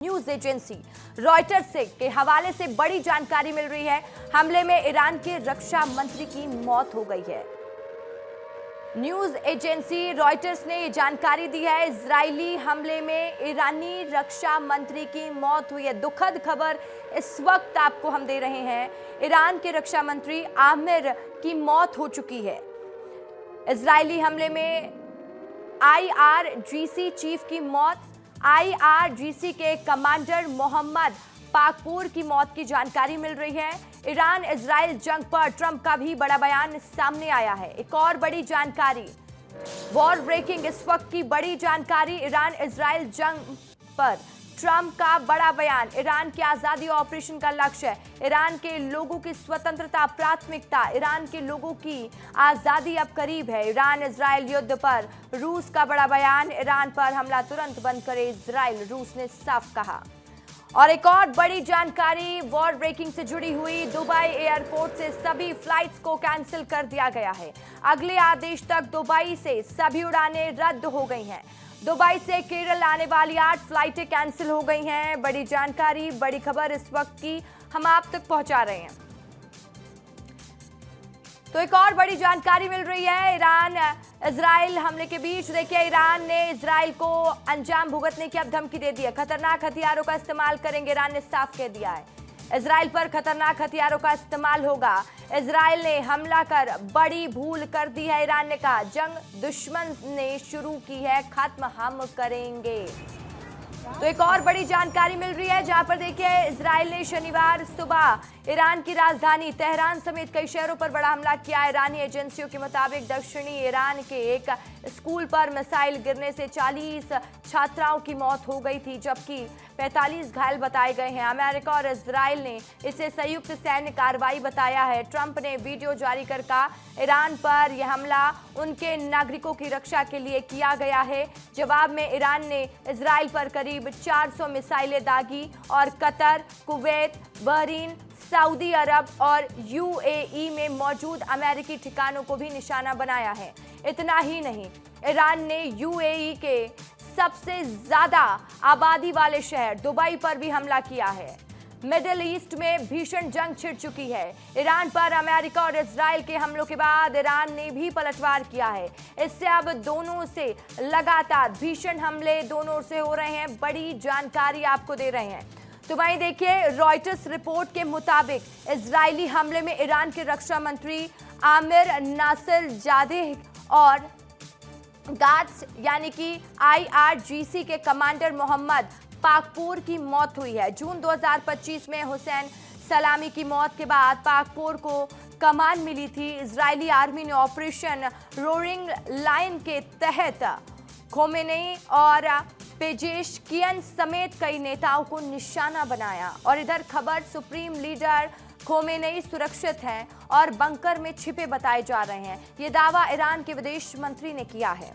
News agency Reuters के हवाले से बड़ी जानकारी मिल रही है। हमले में ईरान के रक्षा मंत्री की मौत हो गई है। न्यूज एजेंसी रॉयटर्स ने ये जानकारी दी है। इजरायली हमले में ईरानी रक्षा मंत्री की मौत हुई है। दुखद खबर इस वक्त आपको हम दे रहे हैं। ईरान के रक्षा मंत्री आमिर की मौत हो चुकी है। इजरायली हमले में IRGC चीफ की मौत, IRGC के कमांडर मोहम्मद पाकपूर की मौत की जानकारी मिल रही है। ईरान इजराइल जंग पर ट्रंप का भी बड़ा बयान सामने आया है। एक और बड़ी जानकारी, वॉर ब्रेकिंग इस वक्त की बड़ी जानकारी, ईरान इजराइल जंग पर ट्रंप का बड़ा बयान। ईरान की आजादी ऑपरेशन का लक्ष्य है। ईरान के लोगों की स्वतंत्रता प्राथमिकता। ईरान के लोगों की आजादी अब करीब है। ईरान इजराइल युद्ध पर रूस का बड़ा बयान। ईरान पर हमला तुरंत बंद करे इजराइल, रूस ने साफ कहा। और एक और बड़ी जानकारी वॉर ब्रेकिंग से जुड़ी हुई, दुबई एयरपोर्ट से सभी फ्लाइट्स को कैंसिल कर दिया गया है। अगले आदेश तक दुबई से सभी उड़ानें रद्द हो गई हैं। दुबई से केरल आने वाली 8 फ्लाइटें कैंसिल हो गई हैं। बड़ी जानकारी, बड़ी खबर इस वक्त की हम आप तक पहुंचा रहे हैं। तो एक और बड़ी जानकारी मिल रही है ईरान इजराइल हमले के बीच। देखिए, ईरान ने इजराइल को अंजाम भुगतने की अब धमकी दे दी है। खतरनाक हथियारों का इस्तेमाल करेंगे, ईरान ने साफ कह दिया है। इजराइल पर खतरनाक हथियारों का इस्तेमाल होगा। इजराइल ने हमला कर बड़ी भूल कर दी है। ईरान ने कहा, जंग दुश्मन ने शुरू की है, खत्म हम करेंगे। तो एक और बड़ी जानकारी मिल रही है, जहां पर देखिए इजराइल ने शनिवार सुबह ईरान की राजधानी तेहरान समेत कई शहरों पर बड़ा हमला किया। ईरानी एजेंसियों के मुताबिक दक्षिणी ईरान के एक स्कूल पर मिसाइल गिरने से 40 छात्राओं की मौत हो गई थी, जबकि 45 घायल बताए गए हैं। अमेरिका और इजराइल ने इसे संयुक्त सैन्य कार्रवाई बताया है। ट्रंप ने वीडियो जारी कर कहा, ईरान पर यह हमला उनके नागरिकों की रक्षा के लिए किया गया है। जवाब में ईरान ने इजराइल पर करीब 400 मिसाइलें दागी और कतर, कुवैत, बहरीन, सऊदी अरब और UAE में मौजूद अमेरिकी ठिकानों को भी निशाना बनाया है। इतना ही नहीं, ईरान ने UAE के सबसे ज्यादा आबादी वाले शहर दुबई पर भी हमला किया है। मिडिल ईस्ट में भीषण जंग छिड़ चुकी है। ईरान पर अमेरिका और इजराइल के हमलों के बाद ईरान ने भी पलटवार किया है। इससे अब दोनों से लगातार भीषण हमले दोनों से हो रहे हैं। बड़ी जानकारी आपको दे रहे हैं। तो वहीं देखिए, रॉयटर्स रिपोर्ट के मुताबिक इजरायली हमले में ईरान के रक्षा मंत्री आमिर नासिर जादेह और गाट्स यानी कि IRGC के कमांडर मोहम्मद पाकपूर की मौत हुई है। जून 2025 में हुसैन सलामी की मौत के बाद पाकपूर को कमान मिली थी। इजरायली आर्मी ने ऑपरेशन रोरिंग लाइन के तहत खोमेनी और पेजेशकियन समेत कई नेताओं को निशाना बनाया। और इधर खबर, सुप्रीम लीडर खोमेनी सुरक्षित हैं और बंकर में छिपे बताए जा रहे हैं। ये दावा ईरान के विदेश मंत्री ने किया है।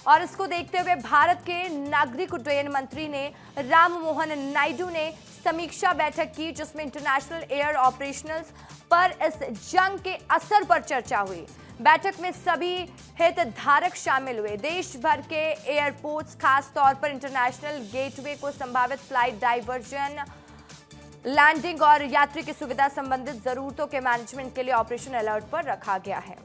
और इसको देखते हुए भारत के नागरिक उड्डयन मंत्री ने राम मोहन नायडू ने समीक्षा बैठक की, जिसमें इंटरनेशनल एयर ऑपरेशंस पर इस जंग के असर पर चर्चा हुई। बैठक में सभी हितधारक शामिल हुए। देश भर के एयरपोर्ट्स, खास तौर पर इंटरनेशनल गेटवे को संभावित फ्लाइट डाइवर्जन, लैंडिंग और यात्री की सुविधा संबंधित जरूरतों के मैनेजमेंट के लिए ऑपरेशन अलर्ट पर रखा गया है।